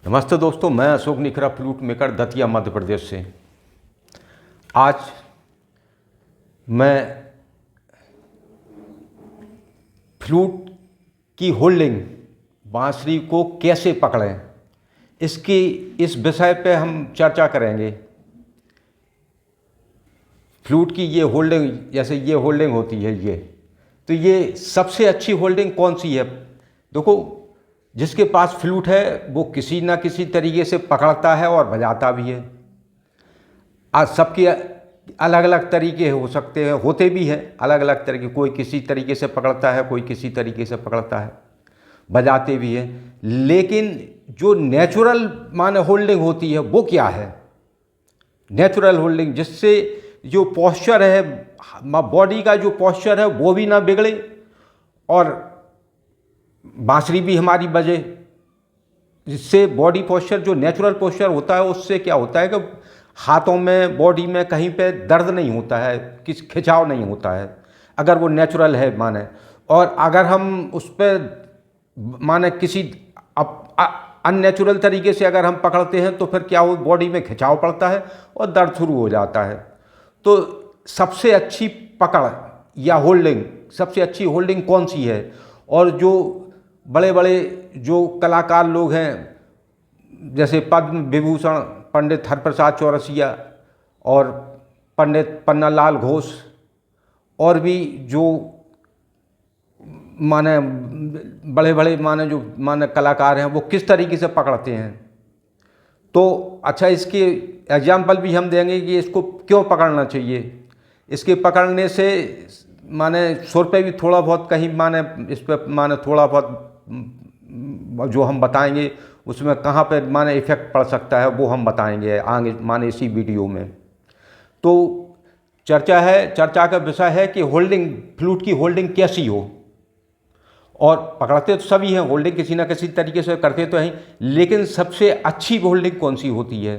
नमस्ते दोस्तों, मैं अशोक निखरा, फ्लूट मेकर, दतिया, मध्य प्रदेश से। आज मैं फ्लूट की होल्डिंग, बांसुरी को कैसे पकड़ें, इस विषय पे हम चर्चा करेंगे। फ्लूट की ये होल्डिंग, जैसे ये होल्डिंग होती है तो ये सबसे अच्छी होल्डिंग कौन सी है? देखो, जिसके पास फ्लूट है वो किसी ना किसी तरीके से पकड़ता है और बजाता भी है। आज सबके अलग अलग तरीके हो सकते हैं, होते भी हैं अलग अलग तरीके। कोई किसी तरीके से पकड़ता है, कोई किसी तरीके से पकड़ता है, बजाते भी हैं। लेकिन जो नेचुरल माने होल्डिंग होती है वो क्या है? नेचुरल होल्डिंग, जिससे जो पोस्चर है, बॉडी का जो पोस्चर है वो भी ना बिगड़े और बांसुरी भी हमारी बजे। जिससे बॉडी पोस्चर, जो नेचुरल पोस्चर होता है, उससे क्या होता है कि हाथों में, बॉडी में कहीं पे दर्द नहीं होता है, किस खिंचाव नहीं होता है, अगर वो नेचुरल है माने। और अगर हम उस पर माने किसी अननेचुरल तरीके से अगर हम पकड़ते हैं तो फिर क्या हो, बॉडी में खिंचाव पड़ता है और दर्द शुरू हो जाता है। तो सबसे अच्छी पकड़ या होल्डिंग, सबसे अच्छी होल्डिंग कौन सी है? और जो बड़े बड़े जो कलाकार लोग हैं, जैसे पद्म विभूषण पंडित हरप्रसाद चौरसिया और पंडित पन्नालाल घोष, और भी जो माने बड़े बड़े जो कलाकार हैं, वो किस तरीके से पकड़ते हैं। तो अच्छा, इसके एग्जाम्पल भी हम देंगे कि इसको क्यों पकड़ना चाहिए। इसके पकड़ने से सुर पे भी थोड़ा बहुत कहीं इस पर थोड़ा बहुत जो हम बताएंगे, उसमें कहाँ पे इफ़ेक्ट पड़ सकता है वो हम बताएंगे आगे इसी वीडियो में। तो चर्चा का विषय है कि होल्डिंग, फ्लूट की होल्डिंग कैसी हो। और पकड़ते तो सभी हैं, होल्डिंग किसी ना किसी तरीके से करते तो हैं, लेकिन सबसे अच्छी होल्डिंग कौन सी होती है,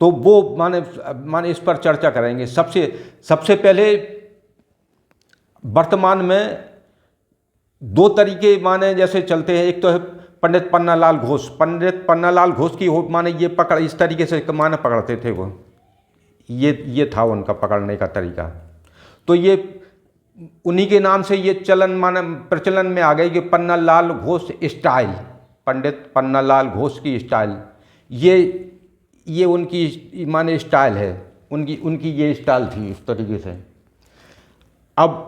तो वो इस पर चर्चा करेंगे। सबसे पहले वर्तमान में दो तरीके जैसे चलते हैं। एक तो है पंडित पन्नालाल घोष। पंडित पन्नालाल घोष की ये पकड़ इस तरीके से पकड़ते थे वो। ये था उनका पकड़ने का तरीका। तो ये उन्हीं के नाम से ये प्रचलन में आ गई कि पन्नालाल घोष स्टाइल, पंडित पन्नालाल घोष की स्टाइल। ये उनकी स्टाइल है, उनकी ये स्टाइल थी इस तरीके से। अब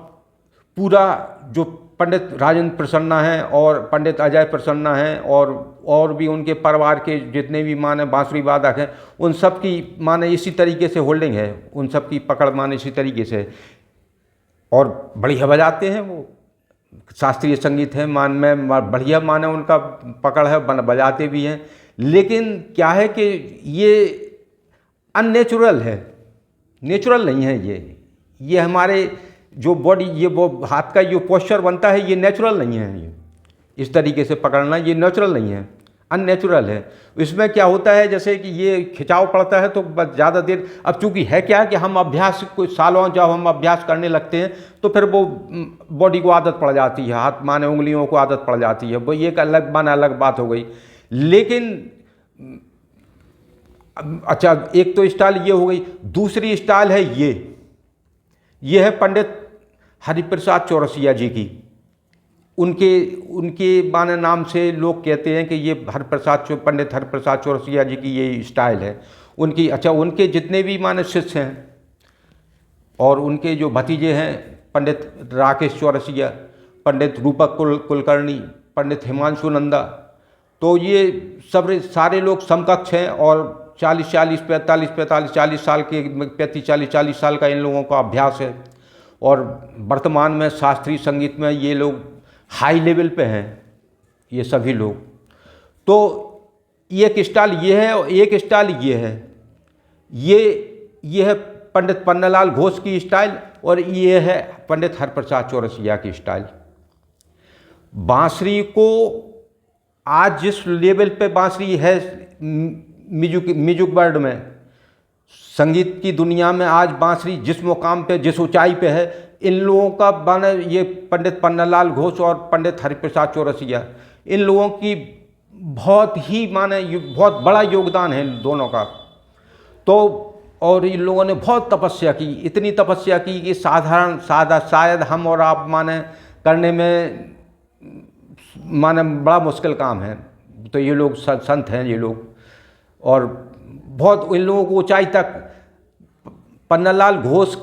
पूरा जो पंडित राजेंद्र प्रसन्ना हैं और पंडित अजय प्रसन्ना हैं और भी उनके परिवार के जितने भी बांसुरी वादक हैं, उन सब की इसी तरीके से होल्डिंग है, उन सब की पकड़ इसी तरीके से। और बढ़िया बजाते हैं वो, शास्त्रीय संगीत है में बढ़िया उनका पकड़ है, बजाते भी हैं। लेकिन क्या है कि ये अननेचुरल है, नेचुरल नहीं है ये हमारे जो बॉडी, ये वो हाथ का जो पोस्चर बनता है, ये नेचुरल नहीं है। ये इस तरीके से पकड़ना ये नेचुरल नहीं है, अननेचुरल है। इसमें क्या होता है, जैसे कि ये खिंचाव पड़ता है तो बस ज़्यादा देर, अब चूँकि है क्या कि हम अभ्यास, कुछ सालों जब हम अभ्यास करने लगते हैं तो फिर वो बॉडी को आदत पड़ जाती है, हाथ उंगलियों को आदत पड़ जाती है, वो ये एक अलग बात हो गई। लेकिन अच्छा, एक तो स्टाइल ये हो गई। दूसरी स्टाइल है ये है पंडित हरिप्रसाद चौरसिया जी की। उनके नाम से लोग कहते हैं कि ये पंडित हरिप्रसाद चौरसिया जी की ये स्टाइल है उनकी। अच्छा, उनके जितने भी शिष्य हैं और उनके जो भतीजे हैं, पंडित राकेश चौरसिया, पंडित रूपक कुलकर्णी, पंडित हिमांशु नंदा, तो ये सब सारे लोग समकक्ष हैं और 40 साल के 35-40 साल का इन लोगों का अभ्यास है। और वर्तमान में शास्त्रीय संगीत में ये लोग हाई लेवल पे हैं, ये सभी लोग। तो एक स्टाइल ये है और एक स्टाइल ये है। ये है पंडित पन्नालाल घोष की स्टाइल और ये है पंडित हरप्रसाद चौरसिया की स्टाइल। बांसुरी को आज जिस लेवल पे बांसुरी है म्यूजिक वर्ल्ड में, संगीत की दुनिया में आज बांसुरी जिस मुकाम पे, जिस ऊंचाई पे है, इन लोगों का ये पंडित पन्नालाल घोष और पंडित हरिप्रसाद चौरसिया, इन लोगों की बहुत ही माने बहुत बड़ा योगदान है इन दोनों का। तो और इन लोगों ने बहुत तपस्या की, इतनी तपस्या की कि शायद हम और आप माने करने में माने बड़ा मुश्किल काम है। तो ये लोग संत हैं ये लोग, और बहुत इन लोगों को ऊंचाई तक पन्नालाल घोष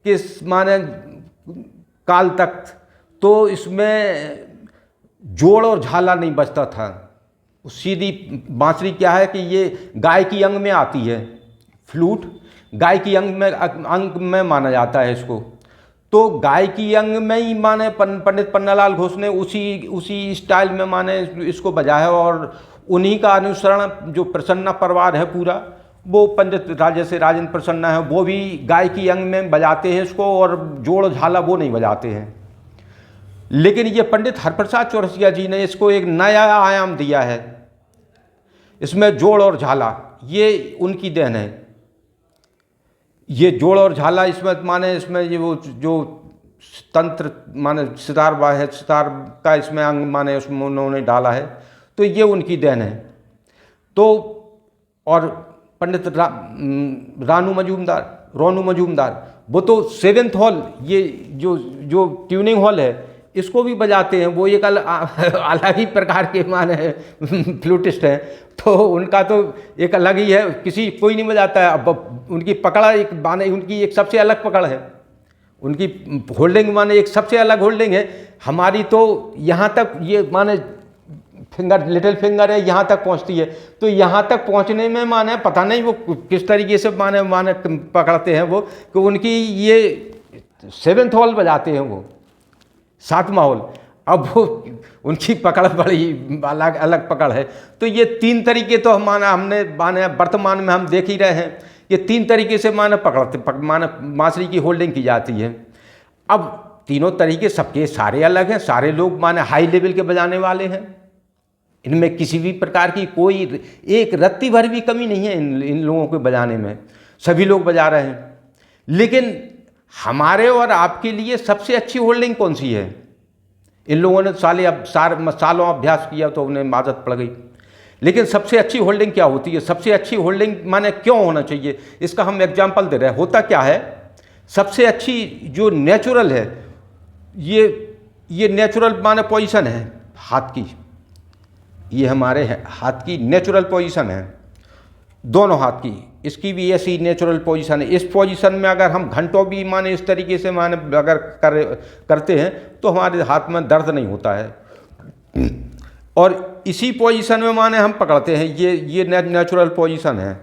के माने काल तक तो इसमें जोड़ और झाला नहीं बजता था। सीधी बांसुरी क्या है कि ये गाय की अंग में आती है, फ्लूट गाय की अंग में माना जाता है इसको। तो गाय की अंग में ही माने पंडित पन्नालाल घोष ने उसी स्टाइल में माने इसको बजाया, और उन्हीं का अनुसरण जो प्रसन्ना परिवार है पूरा, वो पंडित जैसे राजेंद्र प्रसन्ना है, वो भी गाय की अंग में बजाते हैं इसको, और जोड़ झाला वो नहीं बजाते हैं। लेकिन ये पंडित हरप्रसाद चौरसिया जी ने इसको एक नया आयाम दिया है, इसमें जोड़ और झाला, ये उनकी देन है। ये जोड़ और झाला इसमें माने इसमें ये वो जो तंत्र माने सितार है, सितार का इसमें अंग माने उसमें उन्होंने डाला है, तो ये उनकी देन है। तो और पंडित रोनू मजूमदार वो तो 7th हॉल, ये जो ट्यूनिंग हॉल है इसको भी बजाते हैं, वो एक अलग ही प्रकार के माने फ्लूटिस्ट हैं। तो उनका तो एक अलग ही है, कोई नहीं बजाता है। अब उनकी पकड़ एक माने उनकी एक सबसे अलग पकड़ है, उनकी होल्डिंग माने एक सबसे अलग होल्डिंग है। हमारी तो यहाँ तक ये माने फिंगर, लिटिल फिंगर है, यहाँ तक पहुँचती है। तो यहाँ तक पहुँचने में माने पता नहीं वो किस तरीके से माने पकड़ते हैं वो, कि उनकी ये 7th हॉल बजाते हैं वो, 7वां हॉल। अब वो उनकी पकड़ बड़ी अलग पकड़ है। तो ये 3 तरीके तो हमने माने वर्तमान में हम देख ही रहे हैं, ये 3 तरीके से माने माने बांसुरी की होल्डिंग की जाती है। अब तीनों तरीके सबके सारे अलग हैं, सारे लोग माने हाई लेवल के बजाने वाले हैं, इनमें किसी भी प्रकार की कोई एक रत्ती भर भी कमी नहीं है इन लोगों के बजाने में, सभी लोग बजा रहे हैं। लेकिन हमारे और आपके लिए सबसे अच्छी होल्डिंग कौन सी है? इन लोगों ने सालों अभ्यास किया तो उन्हें आदत पड़ गई। लेकिन सबसे अच्छी होल्डिंग क्या होती है? सबसे अच्छी होल्डिंग माने क्यों होना चाहिए, इसका हम एग्जाम्पल दे रहे हैं। होता क्या है, सबसे अच्छी जो नेचुरल है, ये नेचुरल माने पोजीशन है हाथ की, ये हमारे हाथ की नेचुरल पोजीशन है, दोनों हाथ की, इसकी भी ऐसी नेचुरल पोजीशन है। इस पोजीशन में अगर हम घंटों भी माने इस तरीके से माने अगर करते हैं तो हमारे हाथ में दर्द नहीं होता है। और इसी पोजीशन में माने हम पकड़ते हैं, ये नेचुरल पोजीशन है,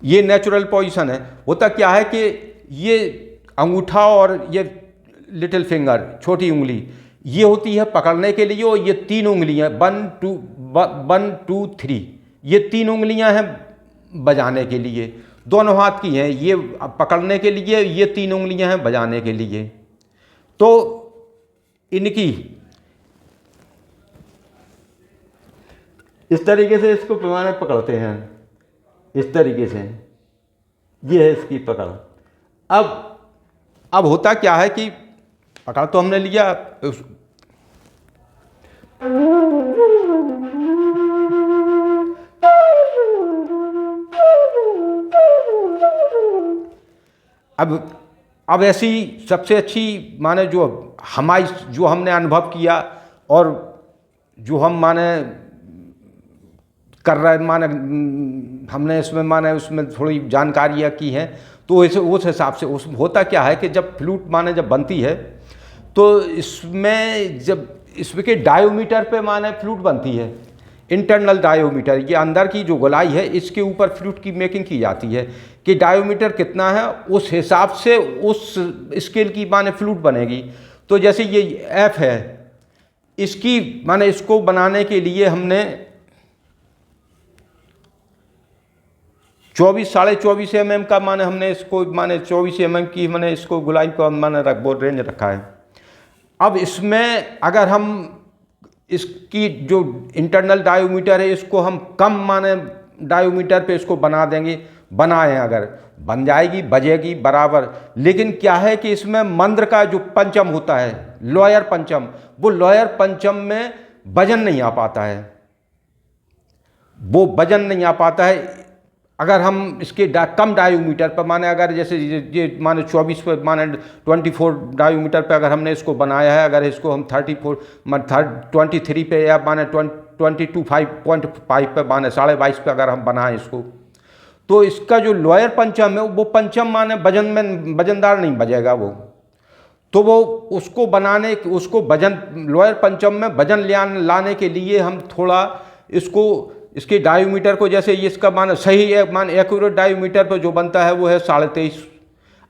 ये नेचुरल पोजीशन है। होता क्या है कि ये अंगूठा और ये लिटिल फिंगर, छोटी उंगली, ये होती है पकड़ने के लिए, और ये 3 उंगलियां 1 2 3, ये 3 उंगलियां हैं बजाने के लिए, दोनों हाथ की हैं। ये पकड़ने के लिए, ये 3 उंगलियां हैं बजाने के लिए। तो इनकी इस तरीके से इसको पैमाने पकड़ते हैं, इस तरीके से, ये है इसकी पकड़। अब होता क्या है कि पकड़ तो हमने लिया, अब ऐसी सबसे अच्छी माने जो हमने अनुभव किया और जो हम माने कर रहे माने हमने इसमें माने उसमें थोड़ी जानकारियाँ की हैं, तो उस हिसाब से होता क्या है कि जब फ्लूट माने जब बनती है तो इसमें जब इसके डायोमीटर पे माने फ्लूट बनती है, इंटरनल डायोमीटर, ये अंदर की जो गोलाई है इसके ऊपर फ्लूट की मेकिंग की जाती है कि डायोमीटर कितना है, उस हिसाब से उस स्केल की माने फ्लूट बनेगी। तो जैसे ये एफ है, इसकी माने इसको बनाने के लिए हमने 24-24.5 mm का माने हमने इसको माने 24 mm की मैंने इसको गोलाई को माने रेंज रखा है। अब इसमें अगर हम इसकी जो इंटरनल डायोमीटर है इसको हम कम माने डायोमीटर पे इसको बना देंगे, बनाएं अगर बन जाएगी, बजेगी बराबर। लेकिन क्या है कि इसमें मंद्र का जो पंचम होता है, लोअर पंचम, वो लोअर पंचम में वजन नहीं आ पाता है, वो वजन नहीं आ पाता है। अगर हम इसके कम डायोमीटर पर माने, अगर जैसे ये माने 24 पर माने 24 डायोमीटर पे अगर हमने इसको बनाया है, अगर इसको हम 23 पे या माने 22.5 पे माने 22.5 पे अगर हम बनाएं इसको, तो इसका जो लोअर पंचम है वो पंचम माने वजन में वजनदार नहीं बजेगा वो। तो वो उसको बनाने, उसको वजन लोअर पंचम में वजन लाने के लिए हम थोड़ा इसको, इसके डायोमीटर को, जैसे इसका मान सही है, मान एक्यूरेट डायोमीटर पर जो बनता है वो है 23.5।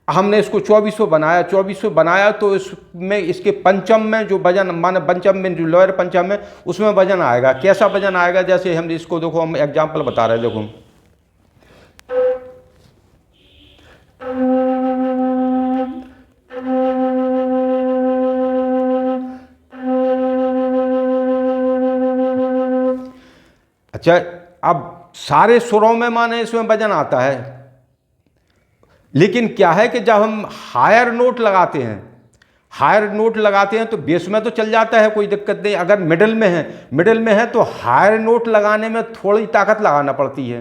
हमने इसको 24 पे बनाया, 24 पे बनाया तो इसमें इसके पंचम में जो वजन माने पंचम में जो लोअर पंचम में उसमें वजन आएगा। कैसा वजन आएगा, जैसे हम इसको देखो, हम एग्जाम्पल बता रहे हैं, देखो अच्छा। अब सारे सुरों में माने इसमें वजन आता है, लेकिन क्या है कि जब हम हायर नोट लगाते हैं, हायर नोट लगाते हैं तो बेस में तो चल जाता है, कोई दिक्कत नहीं। अगर मिडिल में है तो हायर नोट लगाने में थोड़ी ताकत लगाना पड़ती है।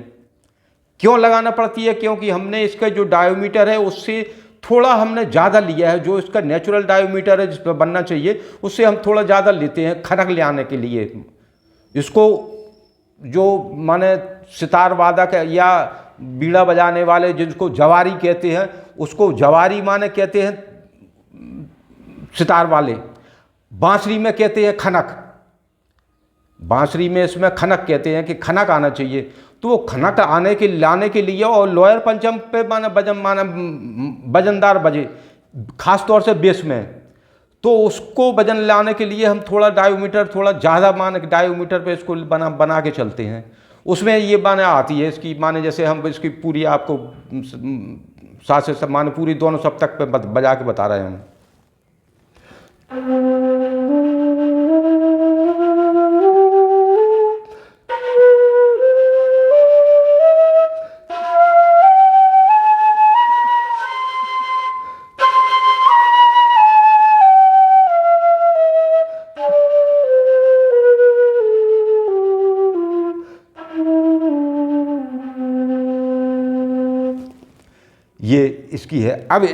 क्यों लगाना पड़ती है? क्योंकि हमने इसका जो डायोमीटर है उससे थोड़ा हमने ज़्यादा लिया है, जो इसका नेचुरल डायोमीटर है जिस पर बनना चाहिए उससे हम थोड़ा ज़्यादा लेते हैं खनक ले आने के लिए। इसको जो माने सितार वादक या बीड़ा बजाने वाले जिसको जवारी कहते हैं, उसको जवारी माने कहते हैं सितार वाले। बांसुरी में कहते हैं खनक, बांसुरी में इसमें खनक कहते हैं कि खनक आना चाहिए। तो वो खनक लाने के लिए और लोअर पंचम पे माने वजनदार बजे, खास तौर से बेस में, तो उसको वजन लाने के लिए हम थोड़ा डायोमीटर थोड़ा ज़्यादा माने डायोमीटर पे इसको बना के चलते हैं। उसमें ये माने आती है इसकी, माने जैसे हम इसकी पूरी आपको साथ से सब माने पूरी दोनों सब तक पे बजा के बता रहे हैं हम। ये इसकी है। अब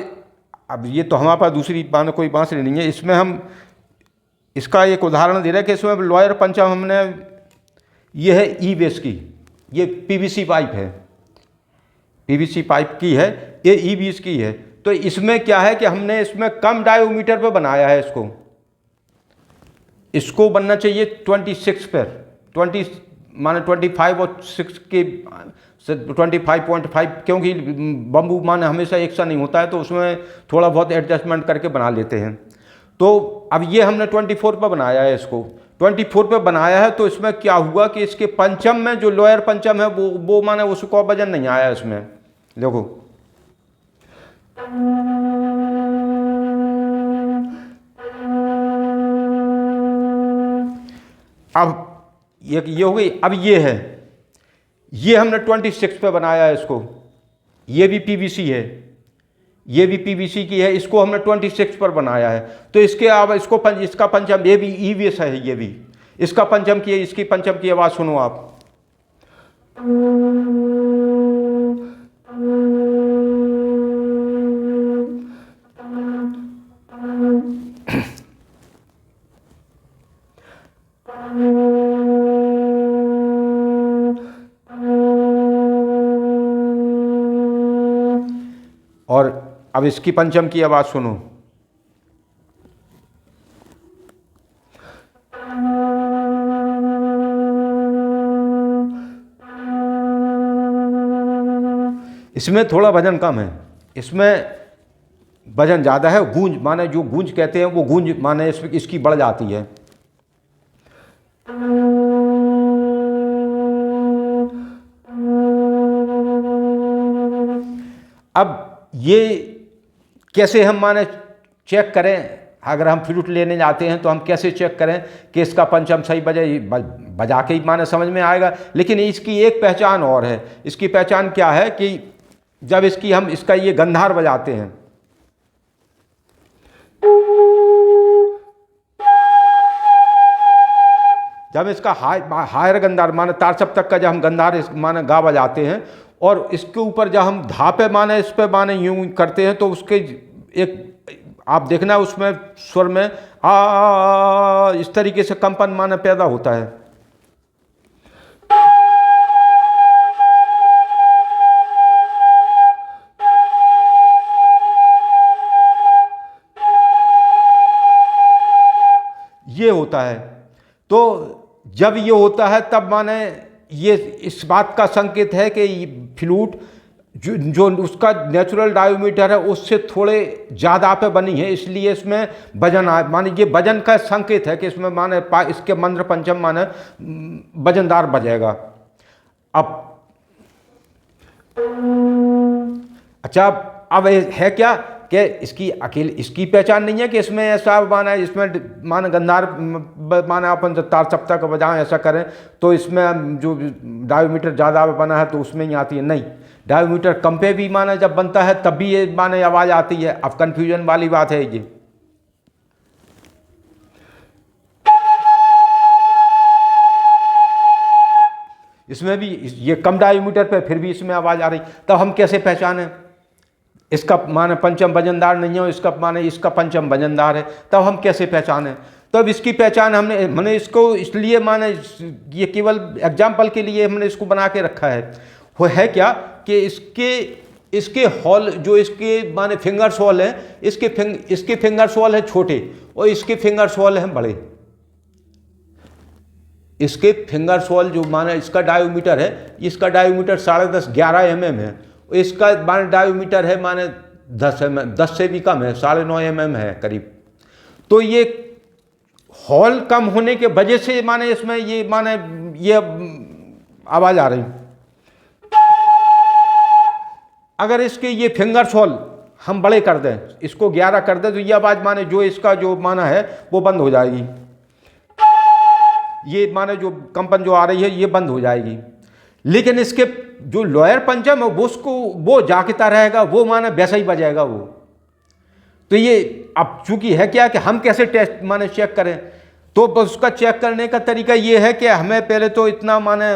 ये तो हमारे पास दूसरी माने कोई बांसुरी नहीं है, इसमें हम इसका एक उदाहरण दे रहे हैं कि इसमें लोअर पंचम हमने, ये है ई बेस की, ये पीवीसी पाइप है, पीवीसी पाइप की है, ये ई बेस की है। तो इसमें क्या है कि हमने इसमें कम डायोमीटर पे बनाया है इसको बनना चाहिए 26 पर, 20 माने 25 और 6 के 25.5, क्योंकि बम्बू माने हमेशा एक सा नहीं होता है, तो उसमें थोड़ा बहुत एडजस्टमेंट करके बना लेते हैं। तो अब ये हमने 24 पर बनाया है, इसको 24 पे बनाया है। तो इसमें क्या हुआ कि इसके पंचम में जो लोअर पंचम है वो माने उसको वजन नहीं आया इसमें। देखो अब ये हो गई। अब ये है, ये हमने 26 पे बनाया है इसको, ये भी पीवीसी है, ये भी पीवीसी की है, इसको हमने 26 पर बनाया है। तो इसके अब इसका पंचम, ये भी ईवीएस है, ये भी इसका पंचम की है। इसकी पंचम की आवाज़ सुनो आप। और अब इसकी पंचम की आवाज़ सुनो। इसमें थोड़ा वजन कम है, इसमें वजन ज़्यादा है। गूंज माने जो गूंज कहते हैं वो गूंज माने इसकी बढ़ जाती है। अब ये कैसे हम माने चेक करें? अगर हम फ्लूट लेने जाते हैं तो हम कैसे चेक करें कि इसका पंचम सही बजे? बजा के ही माने समझ में आएगा। लेकिन इसकी एक पहचान और है। इसकी पहचान क्या है कि जब हम इसका ये गंधार बजाते हैं, जब इसका हायर गंधार माने तार सप्तक का जब हम गंधार माने गा बजाते हैं और इसके ऊपर जब हम धापे माने इस पे माने यूं करते हैं तो उसके एक आप देखना उसमें स्वर में इस तरीके से कंपन माने पैदा होता है। ये होता है। तो जब ये होता है तब माने ये इस बात का संकेत है कि फ्लूट जो उसका नेचुरल डायोमीटर है उससे थोड़े ज़्यादा पे बनी है, इसलिए इसमें वजन माने ये वजन का संकेत है कि इसमें माने इसके मंद्र पंचम माने वजनदार बजेगा। अब अच्छा, अब है क्या कि इसकी अकेली इसकी पहचान नहीं है कि इसमें ऐसा माना इसमें माना गंधार माना अपन तार सप्तक बजाएं ऐसा करें तो इसमें जो डायोमीटर ज़्यादा बना है तो उसमें ही आती है। नहीं, डायोमीटर कम पे भी माना जब बनता है तब भी ये माने आवाज़ आती है। अब कन्फ्यूजन वाली बात है ये। इसमें भी ये कम डायोमीटर पे फिर भी इसमें आवाज़ आ रही, तब हम कैसे पहचानें इसका माने पंचम वजनदार नहीं है, इसका माने इसका पंचम वजनदार है, तब हम कैसे पहचानें? तब इसकी पहचान हमने इसको इसलिए माने ये केवल एग्जाम्पल के लिए हमने इसको बना के रखा है। वो है क्या कि इसके हॉल जो इसके माने फिंगर्स हॉल हैं, इसके फिंगर्स हॉल है छोटे और इसके फिंगर्स हॉल हैं बड़े। इसके फिंगर्स हॉल जो माने इसका डायोमीटर है, इसका डायोमीटर 10.5 11 mm है, इसका माने डायोमीटर है माने 10 mm, 10 से भी कम है, 9.5 mm है करीब। तो ये हॉल कम होने के वजह से माने इसमें ये माने ये आवाज़ आ रही। अगर इसके ये फिंगर्स हॉल हम बड़े कर दें, इसको 11 कर दें, तो ये आवाज़ माने जो इसका जो माना है वो बंद हो जाएगी। ये माने जो कंपन जो आ रही है ये बंद हो जाएगी। लेकिन इसके जो लोअर पंचम है वो जागता रहेगा, वो माने वैसा ही बजाएगा वो। तो ये अब चूंकि है क्या कि हम कैसे टेस्ट माने चेक करें, तो उसका चेक करने का तरीका ये है कि हमें पहले तो इतना माने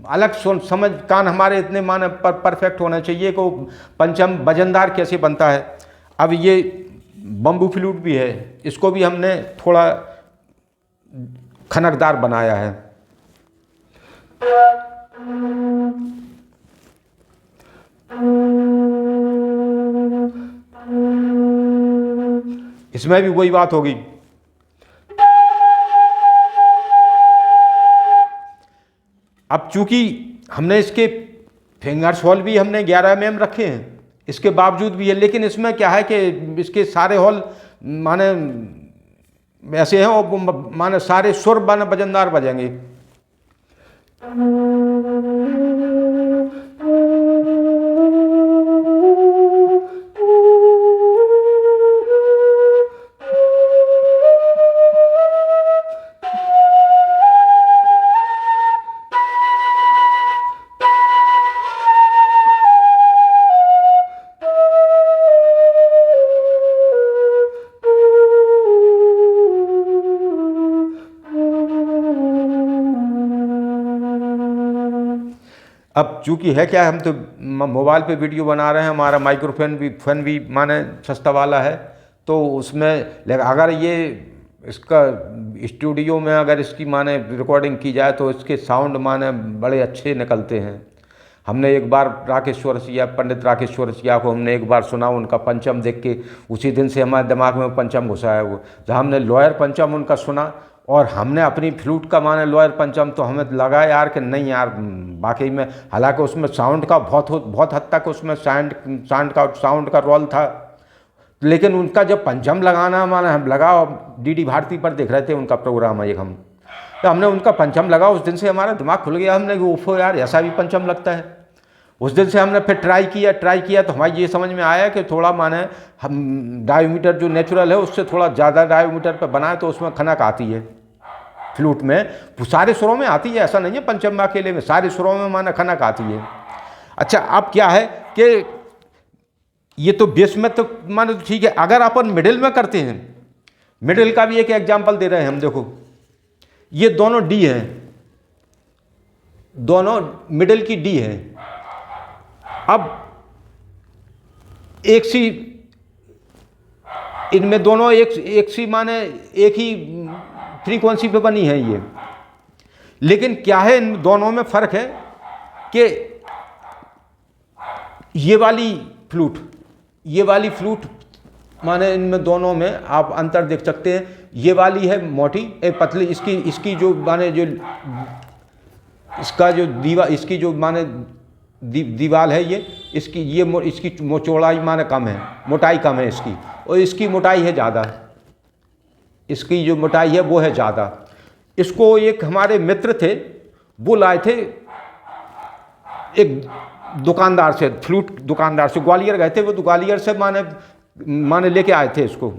अलग समझ कान हमारे इतने माने परफेक्ट होना चाहिए कि पंचम वजनदार कैसे बनता है। अब ये बम्बू फ्लूट भी है, इसको भी हमने थोड़ा खनकदार बनाया है। इसमें भी वही बात होगी। अब चूंकि हमने इसके फिंगर्स हॉल भी हमने 11 mm रखे हैं, इसके बावजूद भी है, लेकिन इसमें क्या है कि इसके सारे हॉल माने ऐसे हैं और माने सारे सुर माने वजनदार बजेंगे। अब चूंकि है क्या, हम तो मोबाइल पे वीडियो बना रहे हैं, हमारा माइक्रोफोन भी माने सस्ता वाला है, तो उसमें अगर ये इसका स्टूडियो में अगर इसकी माने रिकॉर्डिंग की जाए तो इसके साउंड माने बड़े अच्छे निकलते हैं। हमने एक बार पंडित राकेश्वर सिया को हमने एक बार सुना, उनका पंचम देख के उसी दिन से हमारे दिमाग में पंचम घुसा है वो। जब हमने लोअर पंचम उनका सुना और हमने अपनी फ्लूट का माने लोअर पंचम, तो हमें लगा यार कि नहीं यार वाकई में, हालांकि उसमें साउंड का बहुत हद तक उसमें साउंड का रोल था, लेकिन उनका जब पंचम लगाना माने हम लगा, डीडी भारती पर देख रहे थे उनका प्रोग्राम है एक हम, तो हमने उनका पंचम लगा, उस दिन से हमारा दिमाग खुल गया। हमने ओफो यार ऐसा भी पंचम लगता है। उस दिन से हमने फिर ट्राई किया तो हमारी ये समझ में आया कि थोड़ा माने हम डायोमीटर जो नेचुरल है उससे थोड़ा ज़्यादा डायोमीटर पे बनाए तो उसमें खनक आती है। फ्लूट में सारे सुरों में आती है, ऐसा नहीं है पंचम में अकेले में, सारे सुरों में माने खनक आती है। अच्छा, अब क्या है कि ये तो बेस में तो माने तो ठीक है, अगर अपन मिडिल में करते हैं, मिडिल का भी एक एग्जाम्पल दे रहे हैं हम। देखो ये दोनों डी हैं, दोनों मिडिल की डी है। अब एक सी, इनमें दोनों एक सी माने एक ही फ्रीक्वेंसी पे बनी है ये, लेकिन क्या है इन दोनों में फ़र्क है कि ये वाली फ्लूट माने इनमें दोनों में आप अंतर देख सकते हैं। ये वाली है मोटी, एक पतली, इसकी जो माने जो इसका जो इसकी जो माने दीवाल है ये, इसकी चौड़ाई माने कम है, मोटाई कम है इसकी, और इसकी मोटाई है ज़्यादा, इसकी जो मोटाई है वो है ज़्यादा। इसको एक हमारे मित्र थे, वो लाए थे एक दुकानदार से, फ्लूट दुकानदार से, ग्वालियर गए थे वो, ग्वालियर से माने लेके आए थे इसको।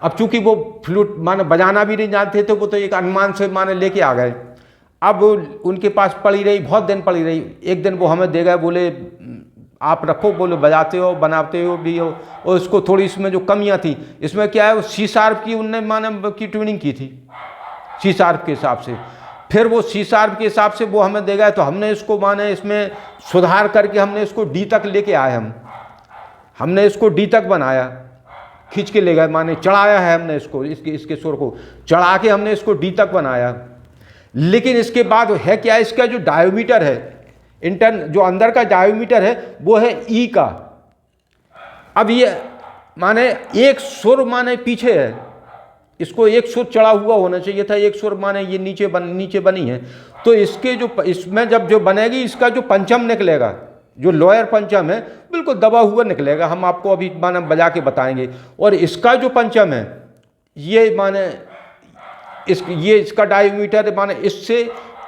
अब चूंकि वो फ्लूट माने बजाना भी नहीं जानते थे, वो तो एक अनुमान से माने लेके आ गए। अब उनके पास पड़ी रही, बहुत दिन पड़ी रही। एक दिन वो हमें दे गए, बोले आप रखो, बोले बजाते हो बनाते हो भी हो। और इसको थोड़ी इसमें जो कमियां थी, इसमें क्या है, वो सी शार्प की उनने माने की ट्यूनिंग की थी, सी शार्प के हिसाब से। फिर वो सी शार्प के हिसाब से वो हमें दे गए, तो हमने इसको माने इसमें सुधार करके हमने इसको डी तक लेके आए। हमने इसको डी तक बनाया, खींच के ले गए, माने चढ़ाया है हमने इसको, इसके सुर को चढ़ा के हमने इसको डी तक बनाया। लेकिन इसके बाद है क्या, इसका जो डायोमीटर है, जो अंदर का डायोमीटर है वो है ई का। अब ये माने एक सुर माने पीछे है, इसको एक सुर चढ़ा हुआ होना चाहिए था, एक सुर माने ये नीचे बनी है। तो इसके जो इसमें जब जो बनेगी, इसका जो पंचम निकलेगा, जो लोअर पंचम है, बिल्कुल दबा हुआ निकलेगा। हम आपको अभी माने बजा के बताएंगे। और इसका जो पंचम है, ये माने इसका डायोमीटर माने इससे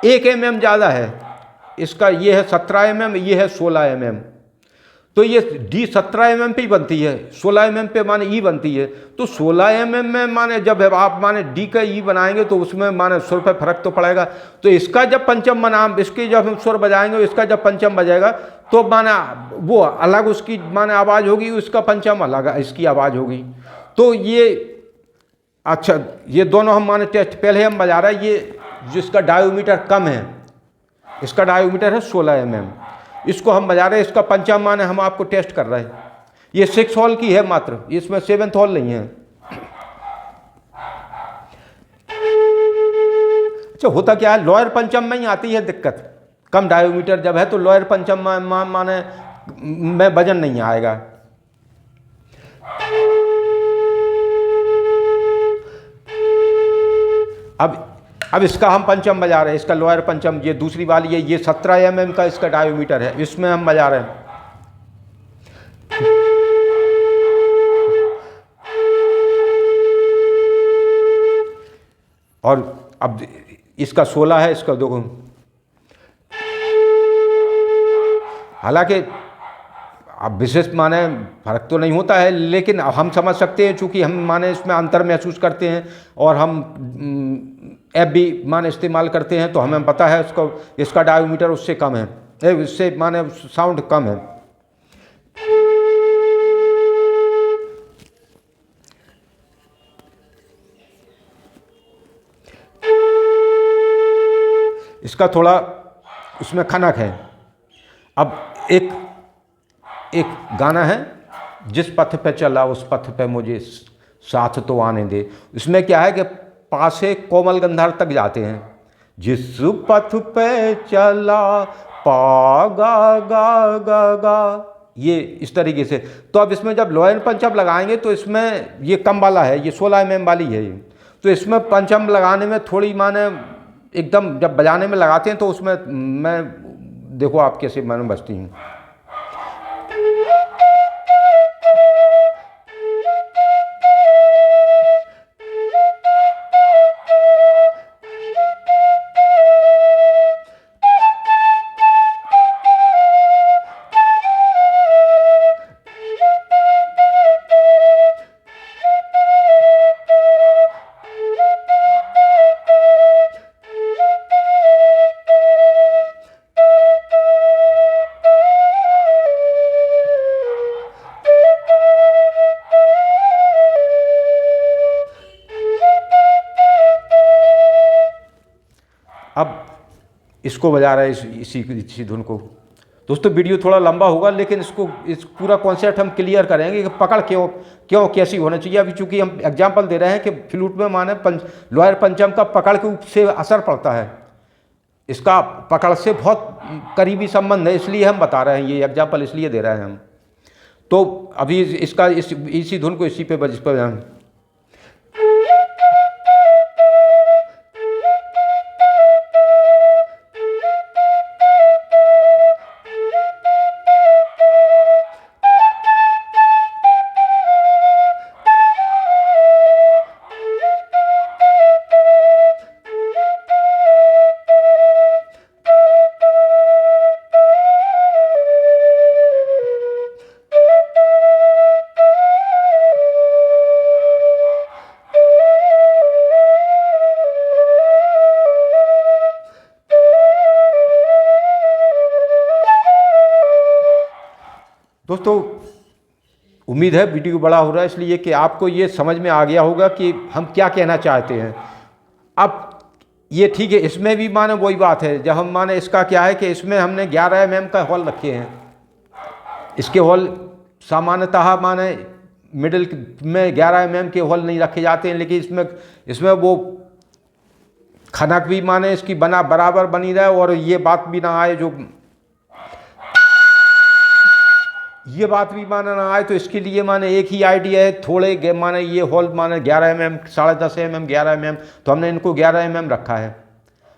1 mm ज़्यादा है। इसका ये है 17 mm, ये है 16 mm। तो ये डी 17 mm पे ही बनती है, 16 mm पे माने ई बनती है। तो 16 mm में माने जब आप माने डी का ई बनाएंगे तो उसमें माने सुर पे फर्क तो पड़ेगा। तो इसका जब पंचम बना, इसकी जब हम सुर बजाएंगे, इसका जब पंचम बजाएगा तो माने वो अलग उसकी माने आवाज़ होगी, उसका पंचम अलग इसकी आवाज़ होगी। तो ये अच्छा, ये दोनों हम माने टेस्ट पहले हम बजा रहे हैं। ये जिसका डायोमीटर कम है, इसका डायोमीटर है 16 mm, इसको हम बजा रहे हैं। इसका पंचम माने हम आपको टेस्ट कर रहे हैं। ये 6 हॉल की है मात्र, इसमें 7th हॉल नहीं है। अच्छा, होता क्या है, लोअर पंचम में ही आती है दिक्कत। कम डायोमीटर जब है तो लोअर पंचम माने में वजन नहीं आएगा। अब इसका हम पंचम बजा रहे हैं, इसका लोअर पंचम, ये दूसरी वाली है, ये 17 mm का इसका डायोमीटर है, इसमें हम बजा रहे हैं। और अब इसका 16 है, इसका देखो। हालांकि अब विशेष माने फर्क तो नहीं होता है, लेकिन हम समझ सकते हैं, चूँकि हम माने इसमें अंतर महसूस करते हैं और हम ऐप भी माने इस्तेमाल करते हैं, तो हमें पता है इसका डायोमीटर उससे कम है, इससे माने साउंड कम है। इसका थोड़ा उसमें खनक है। अब एक गाना है, जिस पथ पे चला उस पथ पे मुझे साथ तो आने दे। इसमें क्या है कि पासे कोमल गंधार तक जाते हैं। जिस पथ पे चला पा गा गा गा गा, ये इस तरीके से। तो अब इसमें जब लोअर पंचम लगाएंगे तो इसमें ये कम वाला है, ये 16 mm वाली है ये। तो इसमें पंचम लगाने में थोड़ी माने एकदम जब बजाने में लगाते हैं तो उसमें मैं देखो आप कैसे माने बजती हूँ। इसको बजा रहा है, इसी धुन को। दोस्तों वीडियो थोड़ा लंबा होगा, लेकिन इस पूरा कॉन्सेप्ट हम क्लियर करेंगे कि पकड़ क्यों कैसी होना चाहिए। अभी चूंकि हम एग्जाम्पल दे रहे हैं कि फ्लूट में माने लोअर पंचम का पकड़ के से असर पड़ता है, इसका पकड़ से बहुत करीबी संबंध है, इसलिए हम बता रहे हैं, ये एग्जाम्पल इसलिए दे रहे हैं हम। तो अभी इसका इसी धुन को इसी पे दोस्तों उम्मीद है वीडियो बड़ा हो रहा है, इसलिए कि आपको ये समझ में आ गया होगा कि हम क्या कहना चाहते हैं। अब ये ठीक है, इसमें भी माने वही बात है, जब हम माने इसका क्या है कि इसमें हमने 11 mm का हॉल रखे हैं। इसके हॉल सामान्यतः माने मिडिल में 11 mm के हॉल नहीं रखे जाते हैं, लेकिन इसमें वो खनक भी माने इसकी बराबर बनी रहे और ये बात भी ना आए, ये बात भी माना ना आए। तो इसके लिए माने एक ही आइडिया है, थोड़े माने ये हॉल माने 11 mm, 10.5 mm, 11 mm, तो हमने इनको 11 mm रखा है।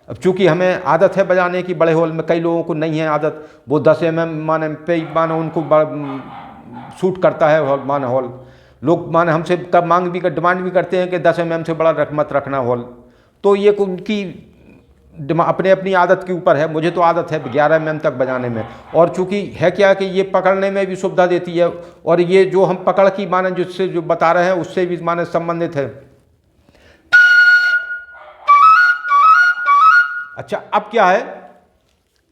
अब चूंकि हमें आदत है बजाने की बड़े हॉल में, कई लोगों को नहीं है आदत, वो 10 mm माने पे माने उनको सूट करता है हॉल माने हॉल। लोग माने हमसे कब डिमांड भी करते हैं कि 10 mm से बड़ा मत रखना हॉल। तो ये उनकी अपने अपनी आदत के ऊपर है। मुझे तो आदत है 11 mm तक बजाने में, और चूंकि है क्या कि ये पकड़ने में भी सुविधा देती है, और ये जो हम पकड़ की माने जिससे जो बता रहे हैं उससे भी माने संबंधित है। अच्छा, अब क्या है,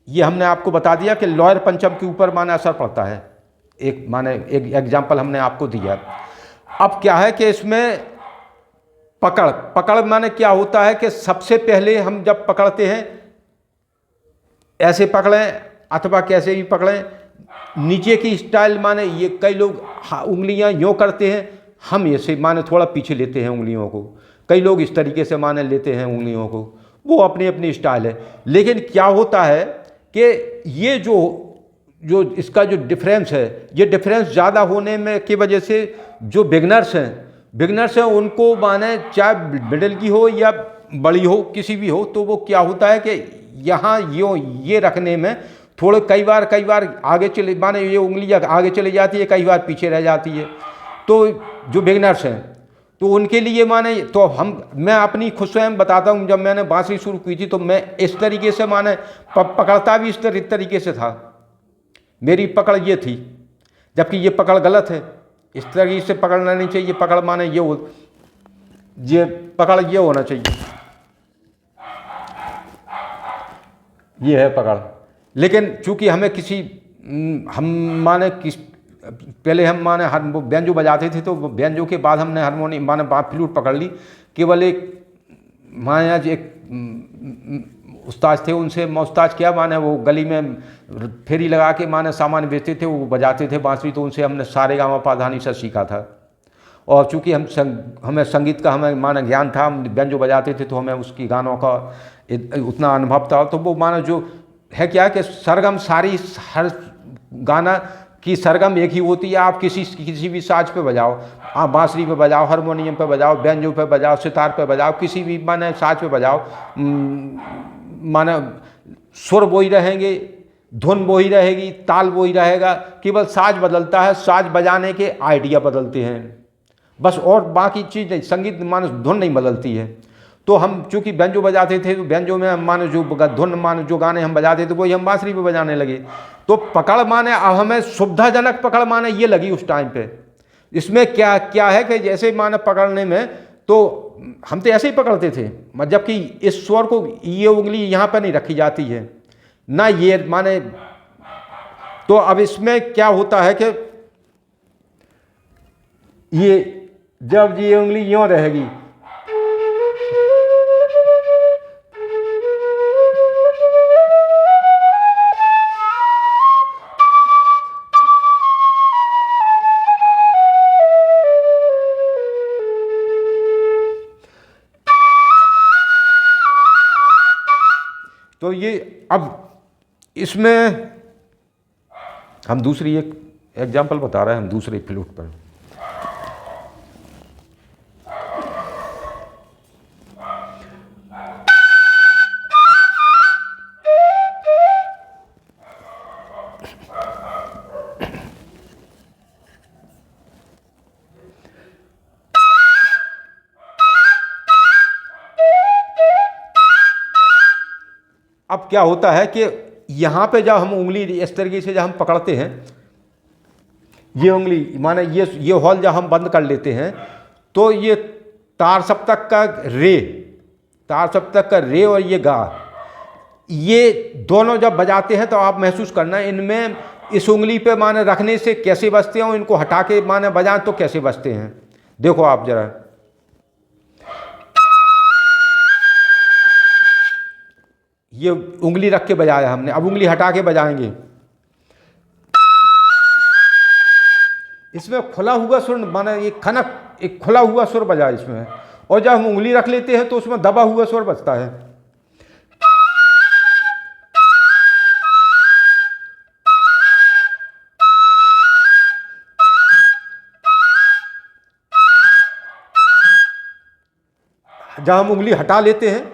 ये हमने आपको बता दिया कि लोअर पंचम के ऊपर माने असर पड़ता है, एक एग्जाम्पल हमने आपको दिया। अब क्या है कि इसमें पकड़ माने क्या होता है कि सबसे पहले हम जब पकड़ते हैं, ऐसे पकड़ें अथवा कैसे भी पकड़ें, नीचे की स्टाइल माने ये कई लोग उंगलियां यूँ करते हैं, हम ऐसे माने थोड़ा पीछे लेते हैं उंगलियों को, कई लोग इस तरीके से माने लेते हैं उंगलियों को, वो अपनी अपनी स्टाइल है। लेकिन क्या होता है कि ये जो इसका जो डिफरेंस है, ये डिफरेंस ज़्यादा होने में की वजह से जो बिगनर्स हैं उनको माने चाहे मिडिल की हो या बड़ी हो, किसी भी हो, तो वो क्या होता है कि यहाँ ये रखने में थोड़े कई बार आगे चले माने ये उंगलियाँ आगे चली जाती है, कई बार पीछे रह जाती है। तो जो बिगनर्स हैं तो उनके लिए माने तो मैं अपनी खुद स्वयं बताता हूँ, जब मैंने बांसुरी शुरू की थी तो मैं इस तरीके से माने पकड़ता भी इस तरीके से था, मेरी पकड़ ये थी, जबकि ये पकड़ गलत है, इस तरीके से पकड़ना नहीं चाहिए। पकड़ माने ये पकड़ ये होना चाहिए, ये है पकड़। लेकिन चूंकि हमें पहले हम माने बेंजो बजाते थे, तो बेंजो के बाद हमने हारमोनियम माने फ्लूट पकड़ ली। केवल एक माने आज एक उस्ताद थे, उनसे उस्ताद क्या माने वो गली में फेरी लगा के माने सामान बेचते थे, वो बजाते थे बांसुरी, तो उनसे हमने सारे गाँव पाधानी से सीखा था। और चूँकि हमें संगीत का हमें माने ज्ञान था, हम बेंजो बजाते थे, तो हमें उसकी गानों का उतना अनुभव था। तो वो माने जो है क्या कि सरगम हर गाना की सरगम एक ही होती है। आप किसी भी साज पे बजाओ, आप बांसुरी पे बजाओ, हारमोनियम पे बजाओ, बेंजो पे बजाओ, सितार पे बजाओ, किसी भी माने साज पे बजाओ, माने सुर वही रहेंगे, धुन वही रहेगी, ताल वही रहेगा, केवल साज बदलता है, साज बजाने के आइडिया बदलते हैं बस, और बाकी चीज़ नहीं। संगीत माने धुन नहीं बदलती है। तो हम चूँकि बेंजो बजाते थे, तो बेंजो में माने जो धुन माने जो गाने हम बजाते थे वही हम बांसुरी पे बजाने लगे। तो पकड़ माने अब हमें सुविधाजनक पकड़ माने ये लगी उस टाइम पे। इसमें क्या है कि जैसे माने पकड़ने में तो हम तो ऐसे ही पकड़ते थे, जबकि इस स्वर को ये उंगली यहाँ पर नहीं रखी जाती है ना, ये माने। तो अब इसमें क्या होता है कि ये जब ये उंगली यूँ रहेगी, तो ये अब इसमें हम दूसरी एक एग्जांपल बता रहे हैं हम दूसरे फ्लूट पर। अब क्या होता है कि यहाँ पे जब हम उंगली इस तरीके से जब हम पकड़ते हैं, ये उंगली माने ये हॉल जब हम बंद कर लेते हैं, तो ये तार सप्तक का रे और ये गा, ये दोनों जब बजाते हैं तो आप महसूस करना इनमें इस उंगली पे माने रखने से कैसे बजते हैं और इनको हटा के माने बजाएं तो कैसे बजते हैं। देखो आप जरा, ये उंगली रख के बजाया हमने, अब उंगली हटा के बजाएंगे, इसमें खुला हुआ सुर माने एक खनक, एक खुला हुआ सुर बजा इसमें, और जब हम उंगली रख लेते हैं तो उसमें दबा हुआ सुर बजता है। जब हम उंगली हटा लेते हैं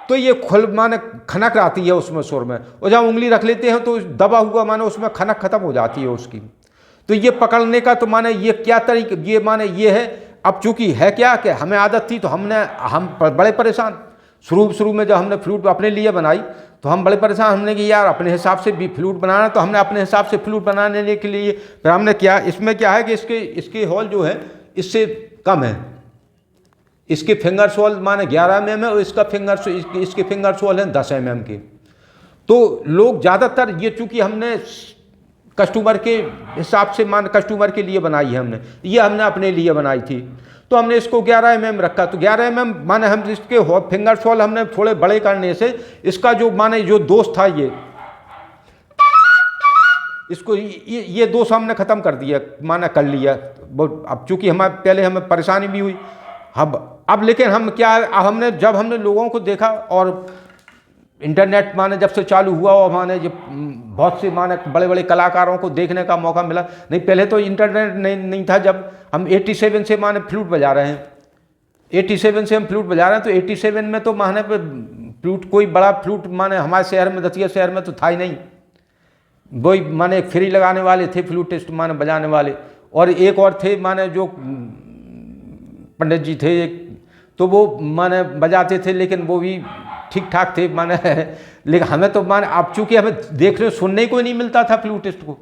तो ये खुल माने खनक आती है उसमें सुर में, और जब उंगली रख लेते हैं तो दबा हुआ माने उसमें खनक खत्म हो जाती है उसकी। तो ये पकड़ने का तो माने ये क्या तरीका, ये माने ये है। अब चूंकि है क्या कि हमें आदत थी तो हम बड़े परेशान, शुरू में जब हमने फ्लूट अपने लिए बनाई तो हम बड़े परेशान, हमने कि यार अपने हिसाब से भी फ्लूट बनाना, तो हमने अपने हिसाब से फ्लूट बनाने के लिए फिर हमने क्या, इसमें क्या है कि इसके हॉल जो है इससे कम है, इसके फिंगर सोल माने 11 mm है और इसके फिंगर सोल है 10 mm के। तो लोग ज़्यादातर ये चूँकि हमने कस्टमर के हिसाब से मान कस्टमर के लिए बनाई है हमने, ये हमने अपने लिए बनाई थी, तो हमने इसको 11 mm रखा। तो 11 mm माने हम इसके फिंगर सोल हमने थोड़े बड़े करने से इसका जो माने जो दोष था इसको ये दोष हमने ख़त्म कर दिया, माना कर लिया। अब चूँकि हमें परेशानी भी हुई, अब लेकिन हम क्या, जब हमने लोगों को देखा और इंटरनेट माने जब से चालू हुआ और माने जब बहुत से माने बड़े बड़े कलाकारों को देखने का मौका मिला। नहीं पहले तो इंटरनेट नहीं था, जब हम 87 से माने फ्लूट बजा रहे हैं, 87 से हम फ्लूट बजा रहे हैं, तो 87 में तो माने फ्लूट कोई बड़ा फ्लूट माने हमारे शहर में, दतिया शहर में तो था ही नहीं, वही माने फ्री लगाने वाले थे फ्लूटिस्ट माने बजाने वाले, और एक और थे माने जो पंडित जी थे एक, तो वो माने बजाते थे, लेकिन वो भी ठीक ठाक थे माने लेकिन हमें तो माने अब चूँकि हमें देखने सुनने को नहीं मिलता था फ्लूटिस्ट को।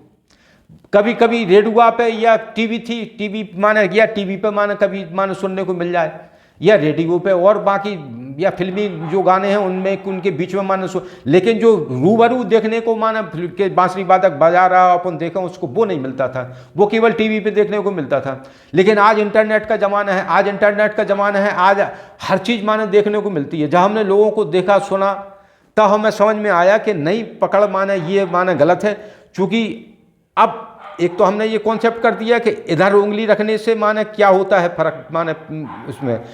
कभी कभी रेडियो पे या टीवी माने या टीवी पे माने कभी माने सुनने को मिल जाए, या रेडियो पे, और बाकी या फिल्मी जो गाने हैं उनमें उनके बीच में माने लेकिन जो रूबरू देखने को माने के बांसुरी वादक बजा रहा अपन देखें उसको वो नहीं मिलता था, वो केवल टीवी पे देखने को मिलता था। लेकिन आज इंटरनेट का ज़माना है, आज हर चीज़ माने देखने को मिलती है। जब हमने लोगों को देखा सुना तब हमें समझ में आया कि नहीं पकड़ माने ये माने गलत है। चूँकि अब एक तो हमने ये कॉन्सेप्ट कर दिया कि इधर उंगली रखने से माने क्या होता है फ़र्क माने उसमें,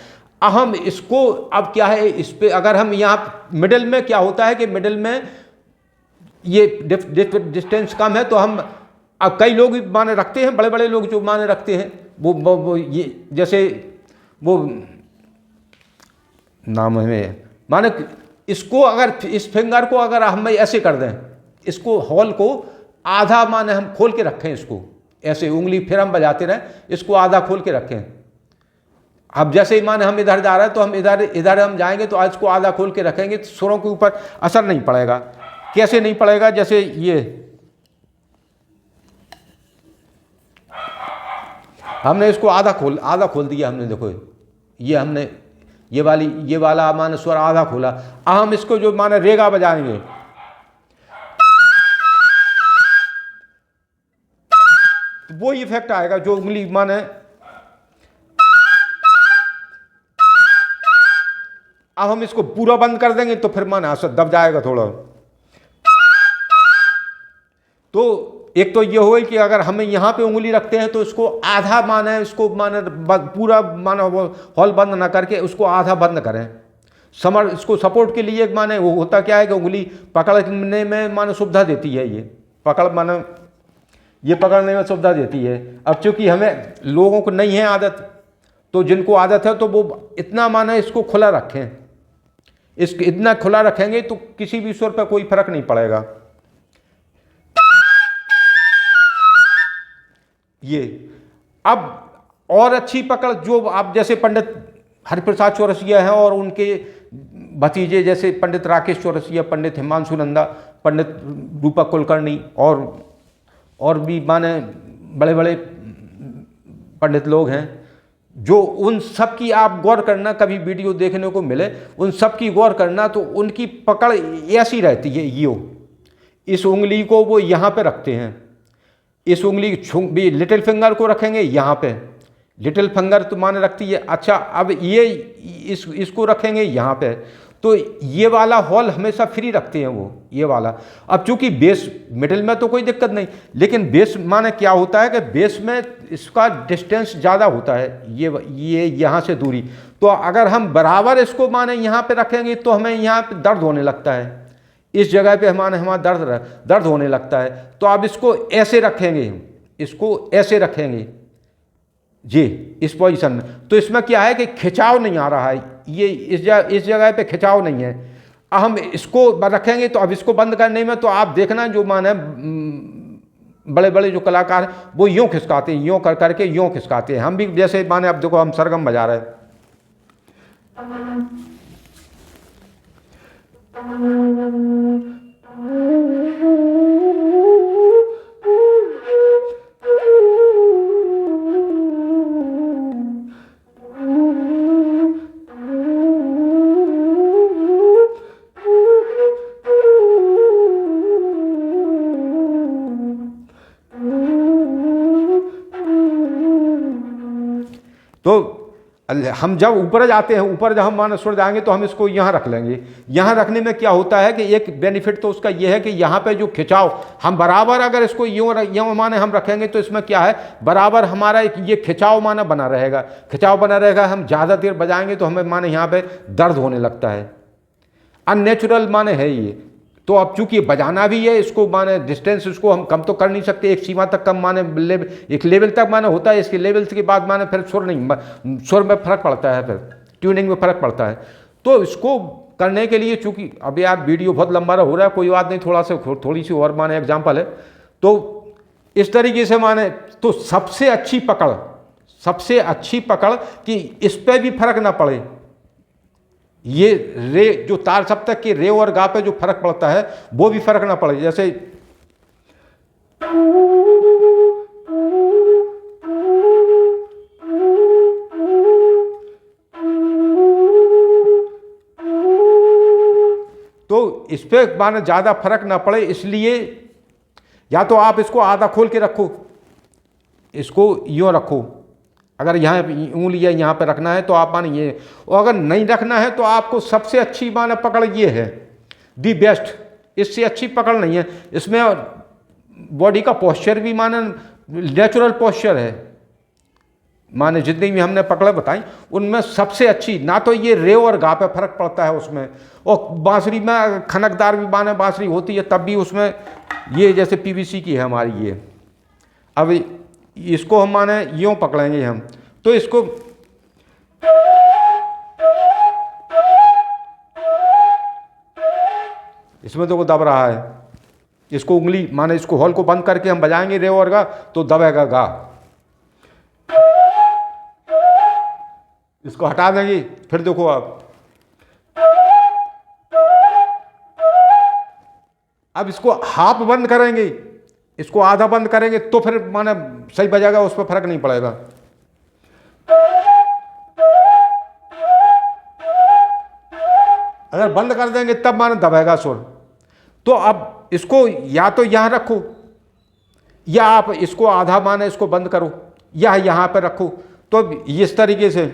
हम इसको अब क्या है इस पे अगर हम यहाँ मिडिल में क्या होता है कि मिडिल में ये डिस्टेंस कम है, तो हम अब कई लोग माने रखते हैं, बड़े बड़े लोग जो माने रखते हैं वो ये जैसे वो नाम है माने इसको अगर इस फिंगर को अगर हम ऐसे कर दें, इसको हॉल को आधा माने हम खोल के रखें, इसको ऐसे उंगली फिर हम बजाते रहें, इसको आधा खोल के रखें। अब जैसे ही माने हम इधर जा रहे हैं तो हम इधर हम जाएंगे तो आज को आधा खोल के रखेंगे तो सुरों के ऊपर असर नहीं पड़ेगा। कैसे नहीं पड़ेगा, जैसे ये हमने इसको आधा खोल दिया हमने, देखो ये हमने ये वाला माने स्वर आधा खोला। अब हम इसको जो माने रेगा बजाएंगे, तो वो इफेक्ट आएगा जो उंगली माने। अब हम इसको पूरा बंद कर देंगे तो फिर माने असर दब जाएगा थोड़ा। तो एक तो ये हो कि अगर हमें यहाँ पे उंगली रखते हैं तो इसको आधा माने, इसको माने पूरा माने हॉल बंद ना करके उसको आधा बंद करें, समर इसको सपोर्ट के लिए माने वो होता क्या है कि उंगली पकड़ने में माने सुविधा देती है, ये पकड़ माने ये पकड़ने में सुविधा देती है। अब चूंकि हमें लोगों को नहीं है आदत, तो जिनको आदत है तो वो इतना माने इसको खुला रखें, इसको इतना खुला रखेंगे तो किसी भी सुर पर कोई फर्क नहीं पड़ेगा। ये अब और अच्छी पकड़ जो आप जैसे पंडित हरिप्रसाद चौरसिया हैं और उनके भतीजे जैसे पंडित राकेश चौरसिया, पंडित हिमांशु नंदा, पंडित रूपक कुलकर्णी और भी माने बड़े बड़े पंडित लोग हैं, जो उन सब की आप गौर करना, कभी वीडियो देखने को मिले उन सब की गौर करना, तो उनकी पकड़ ऐसी रहती है। यो इस उंगली को वो यहाँ पे रखते हैं, इस उंगली भी लिटिल फिंगर को रखेंगे यहाँ पे, लिटिल फिंगर तो माने रखती है। अच्छा अब ये इसको रखेंगे यहाँ पे, तो ये वाला हॉल हमेशा फ्री रखते हैं वो, ये वाला। अब चूंकि बेस मिडिल में तो कोई दिक्कत नहीं, लेकिन बेस माने क्या होता है कि बेस में इसका डिस्टेंस ज़्यादा होता है, ये यहाँ से दूरी। तो अगर हम बराबर इसको माने यहाँ पे रखेंगे तो हमें यहाँ पे दर्द होने लगता है, इस जगह पे हमारा दर्द होने लगता है। तो आप इसको ऐसे रखेंगे, इसको ऐसे रखेंगे जी, इस पोजीशन में, तो इसमें क्या है कि खिंचाव नहीं आ रहा है, ये इस जगह पे खिंचाव नहीं है। हम इसको रखेंगे तो अब इसको बंद करने में तो आप देखना जो माने बड़े बड़े जो कलाकार हैं वो यूँ खिसकाते हैं, यूँ कर करके यूँ खिसकाते हैं। हम भी जैसे माने अब देखो हम सरगम बजा रहे हैं, तो हम जब ऊपर जाते हैं, ऊपर जब हम माने सुर जाएंगे तो हम इसको यहाँ रख लेंगे। यहाँ रखने में क्या होता है कि एक बेनिफिट तो उसका ये है कि यहाँ पे जो खिंचाव हम बराबर अगर इसको यूँ माने हम रखेंगे तो इसमें क्या है बराबर हमारा ये खिंचाव माना बना रहेगा, खिंचाव बना रहेगा। हम ज़्यादा देर बजाएंगे तो हमें माने यहाँ पे दर्द होने लगता है, अननेचुरल माने है ये। तो अब चूंकि बजाना भी है, इसको माने डिस्टेंस उसको हम कम तो कर नहीं सकते, एक सीमा तक कम माने एक लेवल तक माने होता है, इसके लेवल के बाद माने फिर सुर में फर्क पड़ता है, फिर ट्यूनिंग में फर्क पड़ता है। तो इसको करने के लिए चूंकि अब यार वीडियो बहुत लंबा हो रहा है, कोई बात नहीं, थोड़ी सी और माने एग्जाम्पल है। तो इस तरीके से माने तो सबसे अच्छी पकड़ कि इस पर भी फर्क ना पड़े, ये रे जो तार सप्तक के रे और गा पे जो फर्क पड़ता है वो भी फर्क ना पड़े। जैसे तो इस पे माने ज़्यादा फर्क ना पड़े, इसलिए या तो आप इसको आधा खोल के रखो, इसको यूँ रखो, अगर यहाँ उंगली यहाँ पे रखना है तो आप माने ये, और अगर नहीं रखना है तो आपको सबसे अच्छी माने पकड़ ये है, दी बेस्ट, इससे अच्छी पकड़ नहीं है। इसमें बॉडी का पोस्चर भी माने नेचुरल पोस्चर है, माने जितनी भी हमने पकड़े बताई उनमें सबसे अच्छी। ना तो ये रे और गा पे फर्क पड़ता है उसमें, और बांसुरी में खनकदार भी माने बांसुरी होती है तब भी उसमें ये जैसे पीवीसी की है हमारी ये। अब इसको हम माने यूँ पकड़ेंगे हम, तो इसको इसमें तो वो दब रहा है, इसको उंगली माने इसको हॉल को बंद करके हम बजाएंगे रे और गा तो दबेगा गा, इसको हटा देंगे फिर देखो आप, अब इसको हाफ बंद करेंगे, इसको आधा बंद करेंगे तो फिर माने सही बजाएगा, उस पर फर्क नहीं पड़ेगा। अगर बंद कर देंगे तब माने दबेगा सुर। तो अब इसको या तो यहाँ रखो या आप इसको आधा माने इसको बंद करो या यहाँ पर रखो, तो इस तरीके से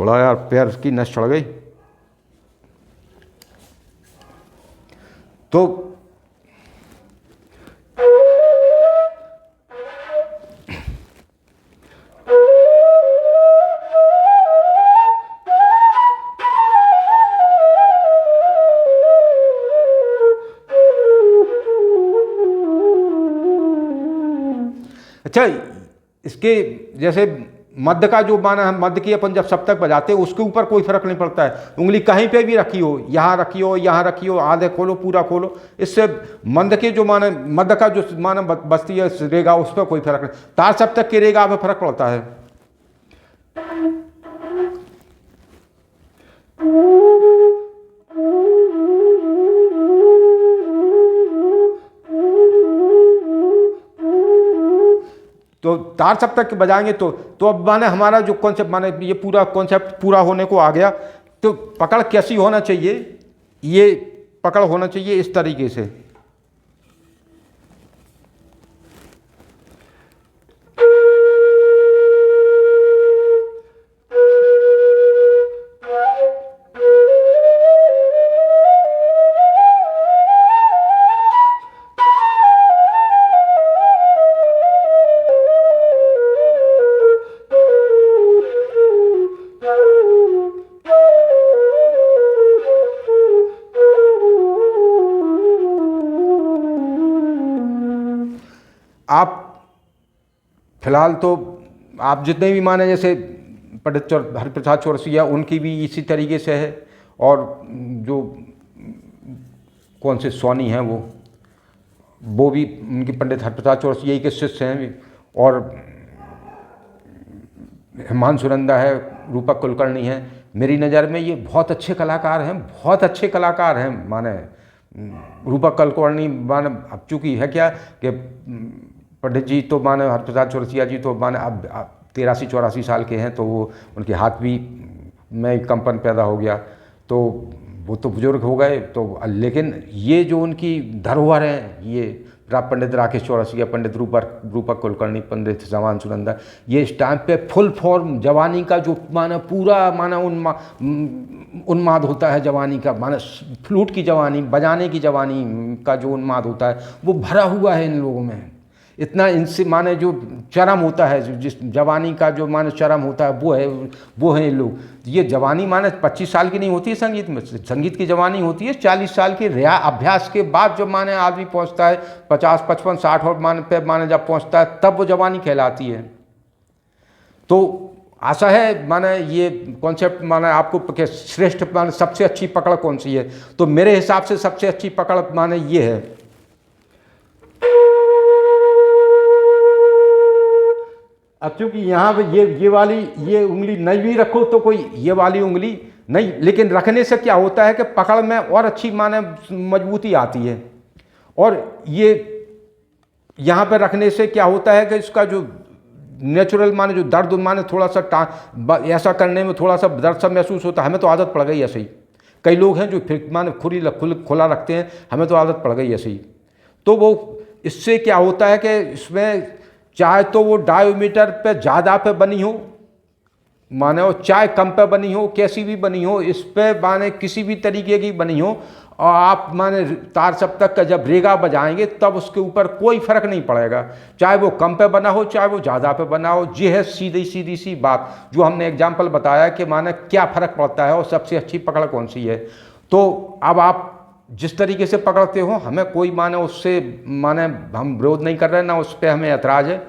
बड़ा यार पैर की नस चढ़ गई। तो अच्छा, इसके जैसे मध्य का जो माना है, मध्य की अपन जब सप्तक बजाते हैं उसके ऊपर कोई फर्क नहीं पड़ता है, उंगली कहीं पे भी रखी हो, यहाँ रखी हो, यहाँ रखी हो, आधे खोलो पूरा खोलो, इससे मध्य के जो माना मध्य का जो माना बजती है रेगा उस पर कोई फर्क नहीं। तार सप्तक के रेगा पे फर्क पड़ता है। तो तार सप्तक बजाएंगे तो अब माने हमारा जो कॉन्सेप्ट माने ये पूरा कॉन्सेप्ट पूरा होने को आ गया। तो पकड़ कैसी होना चाहिए, ये पकड़ होना चाहिए इस तरीके से। आप फिलहाल तो आप जितने भी माने जैसे पंडित हरिप्रसाद चौरसिया उनकी भी इसी तरीके से है, और जो कौन से स्वानी हैं वो भी उनकी पंडित हरिप्रसाद चौरसिया के शिष्य हैं। और हिमांशु नंदा है, रूपक कुलकर्णी है, मेरी नज़र में ये बहुत अच्छे कलाकार हैं, बहुत अच्छे कलाकार हैं। माने रूपक कुलकर्णी माने अब चूँकि है क्या कि पंडित जी तो माने हरिप्रसाद चौरसिया जी तो माने अब 83-84 साल के हैं, तो वो उनके हाथ भी में कंपन पैदा हो गया, तो वो तो बुजुर्ग हो गए। तो लेकिन ये जो उनकी धरोहर हैं, ये पंडित राकेश चौरसिया, पंडित रूपक कुलकर्णी, पंडित हिमांशु नंदा, ये इस टाइम पे फुल फॉर्म जवानी का जो माना पूरा माना उन्माद होता है, जवानी का माना फ्लूट की जवानी, बजाने की जवानी का जो उन्माद होता है वो भरा हुआ है इन लोगों में। इतना इनसे माने जो चरम होता है, जिस जवानी का जो माने चरम होता है वो है ये लोग। ये जवानी माने 25 साल की नहीं होती है संगीत में, संगीत की जवानी होती है 40 साल के अभ्यास के बाद जो माने आदमी पहुंचता है 50, 55, 60 और माने जब पहुंचता है तब वो जवानी कहलाती है। तो आशा है माने ये कॉन्सेप्ट माने आपको श्रेष्ठ माने सबसे अच्छी पकड़ कौन सी है, तो मेरे हिसाब से सबसे अच्छी पकड़ माने ये है। अब चूँकि यहाँ पे ये वाली ये उंगली नहीं भी रखो तो कोई ये वाली उंगली नहीं, लेकिन रखने से क्या होता है कि पकड़ में और अच्छी माने मजबूती आती है। और ये यहाँ पे रखने से क्या होता है कि इसका जो नेचुरल माने जो दर्द माने थोड़ा सा ऐसा करने में थोड़ा सा दर्द सा महसूस होता है। हमें तो आदत पड़ गई ऐसे ही, कई लोग हैं जो फिर माने खुला रखते हैं, हमें तो आदत पड़ गई ऐसे ही। तो वो इससे क्या होता है कि इसमें चाहे तो वो डायोमीटर पे ज़्यादा पे बनी हो माने, और चाहे कम पे बनी हो, कैसी भी बनी हो, इस पे माने किसी भी तरीके की बनी हो, और आप माने तार सप्तक का जब रेगा बजाएंगे तब उसके ऊपर कोई फर्क नहीं पड़ेगा, चाहे वो कम पे बना हो चाहे वो ज़्यादा पे बना हो। ये है सीधी सी बात जो हमने एग्जाम्पल बताया कि माने क्या फ़र्क पड़ता है और सबसे अच्छी पकड़ कौन सी है। तो अब आप जिस तरीके से पकड़ते हो हमें कोई माने उससे माने हम विरोध नहीं कर रहे, ना उस पर हमें ऐतराज़ है,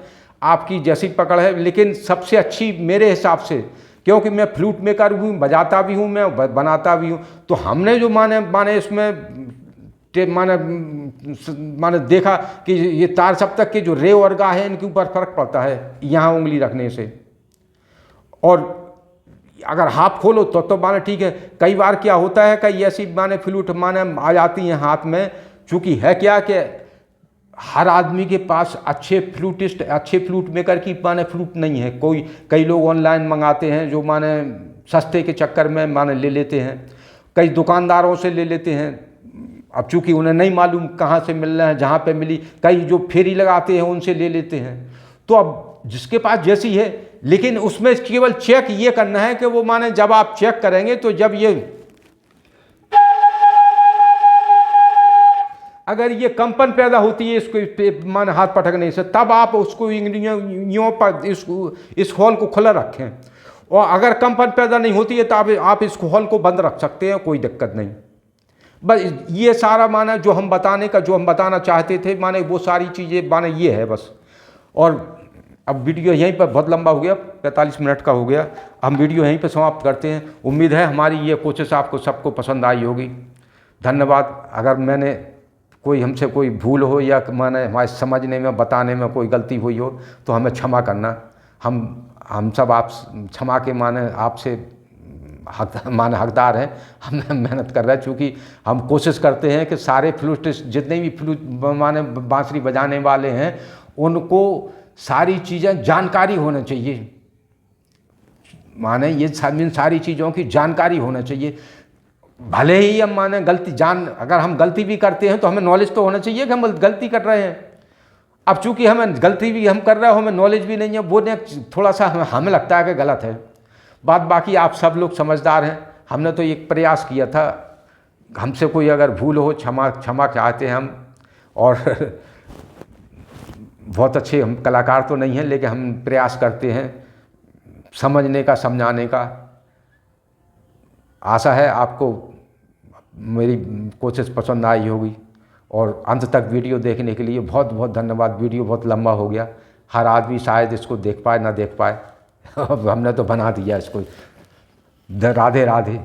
आपकी जैसी पकड़ है। लेकिन सबसे अच्छी मेरे हिसाब से, क्योंकि मैं फ्लूट मेकर भी हूँ, बजाता भी हूँ, मैं बनाता भी हूँ, तो हमने जो माने इसमें माने देखा कि ये तार सप्तक के जो रे और गा है इनके ऊपर फर्क पड़ता है यहाँ उंगली रखने से। और अगर हाथ खोलो तो माने ठीक है। कई बार क्या होता है कई ऐसी माने फ्लूट माने आ जाती हैं हाथ में, चूँकि है क्या कि हर आदमी के पास अच्छे फ्लूटिस्ट, अच्छे फ्लूट मेकर की माने फ्लूट नहीं है। कई लोग ऑनलाइन मंगाते हैं जो माने सस्ते के चक्कर में माने ले लेते हैं, कई दुकानदारों से ले लेते हैं। अब चूँकि उन्हें नहीं मालूम कहाँ से मिल रहे हैं, जहाँ पे मिली, कई जो फेरी लगाते हैं उनसे ले लेते हैं। तो अब जिसके पास जैसी है, लेकिन उसमें केवल चेक ये करना है कि वो माने जब आप चेक करेंगे तो जब ये अगर ये कंपन पैदा होती है इसको माने हाथ पटकने से, तब आप उसको यूँ पर इस हॉल को खुला रखें। और अगर कंपन पैदा नहीं होती है तो आप इस हॉल को बंद रख सकते हैं, कोई दिक्कत नहीं। बस ये सारा माने जो हम बताना चाहते थे, माने वो सारी चीज़ें माने ये है बस। और अब वीडियो यहीं पर बहुत लंबा हो गया, 45 मिनट का हो गया, हम वीडियो यहीं पर समाप्त करते हैं। उम्मीद है हमारी ये कोशिश आपको सबको पसंद आई होगी। धन्यवाद। अगर मैंने हमसे कोई भूल हो या माने हमारे समझने में बताने में कोई गलती हुई हो तो हमें क्षमा करना। हम सब आप क्षमा के माने आपसे हकदार हैं। हम मेहनत कर रहे हैं, चूँकि हम कोशिश करते हैं कि सारे फ्लूटिस्ट जितने भी माने बांसुरी बजाने वाले हैं उनको सारी चीज़ें जानकारी होना चाहिए। माने ये सारी चीज़ों की जानकारी होना चाहिए। भले ही हम माने अगर हम गलती भी करते हैं तो हमें नॉलेज तो होना चाहिए कि हम गलती कर रहे हैं। अब चूंकि हमें गलती भी हम कर रहे हो, हमें नॉलेज भी नहीं है, वो थोड़ा सा हमें लगता है कि गलत है। बाकी आप सब लोग समझदार हैं। हमने तो एक प्रयास किया था, हमसे कोई अगर भूल हो क्षमा चाहते हैं हम। और बहुत अच्छे हम कलाकार तो नहीं हैं, लेकिन हम प्रयास करते हैं समझने का, समझाने का। आशा है आपको मेरी कोशिश पसंद आई होगी। और अंत तक वीडियो देखने के लिए बहुत बहुत धन्यवाद। वीडियो बहुत लंबा हो गया, हर आदमी शायद इसको देख पाए ना देख पाए। हमने तो बना दिया इसको। राधे राधे।